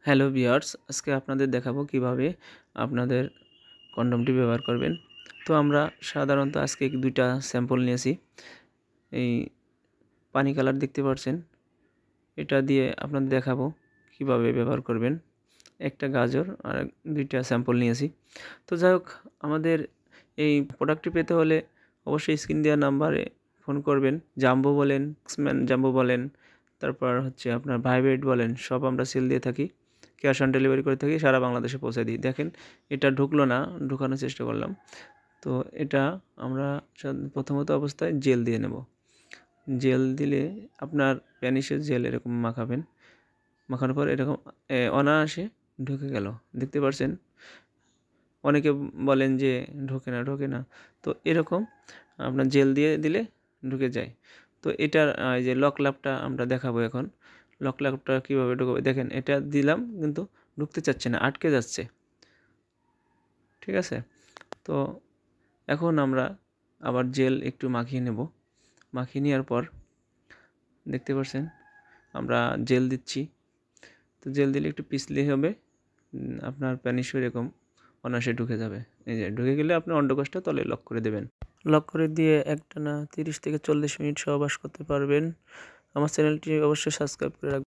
Hello viewers, আজকে আপনাদের দেখাবো কিভাবে আপনাদের কন্ডমটি ব্যবহার করবেন। তো আমরা সাধারণত আজকে দুইটা স্যাম্পল নিয়েছি। এই পানি কালার দেখতে পাচ্ছেন, এটা দিয়ে আপনাদের দেখাবো কিভাবে ব্যবহার করবেন। একটা গাজর আর দুইটা স্যাম্পল নিয়েছি। তো যাই হোক, আমাদের এই প্রোডাক্টটি পেতে হলে অবশ্যই স্ক্রিন দেওয়া নাম্বারে ফোন করবেন। জাম্বো বলেন, এক্সম্যান জাম্বো বলেন, তারপর হচ্ছে আপনার ভাইব্রেট বলেন, সব আমরা সেল দিয়ে থাকি। ক্যাশ অন ডেলিভারি করে থাকি, সারা বাংলাদেশে পৌঁছে দিই। দেখেন, এটা ঢুকলো না, ঢুকানোর চেষ্টা করলাম। তো এটা আমরা প্রথমত অবস্থায় জেল দিয়ে নেব। জেল দিলে আপনার প্যানিসের জেল এরকম মাখাবেন। মাখানোর পর এরকম অনায়াসে ঢুকে গেল, দেখতে পাচ্ছেন। অনেকে বলেন যে ঢোকে না, তো এরকম আপনার জেল দিয়ে দিলে ঢুকে যায়। তো এটার এই যে লক লাভটা আমরা দেখাবো এখন। লক লাভটা কীভাবে ঢুকাবে দেখেন, এটা দিলাম কিন্তু ঢুকতে চাচ্ছে না, আটকে যাচ্ছে। ঠিক আছে, তো এখন আমরা আবার জেল একটু মাখিয়ে নেব। মাখিয়ে নেওয়ার পর দেখতে পাচ্ছেন আমরা জেল দিচ্ছি। তো জেল দিলে একটু পিছলে হবে, আপনার প্যানিসও এরকম অনায়াসে ঢুকে যাবে। এই যে ঢুকে গেলে আপনি অন্ডকোষটা তলে লক করে দেবেন। লক করে দিয়ে একটানা 30 থেকে 40 মিনিট সহবাস করতে পারবেন। আমার চ্যানেলটি অবশ্যই সাবস্ক্রাইব করে রাখবেন।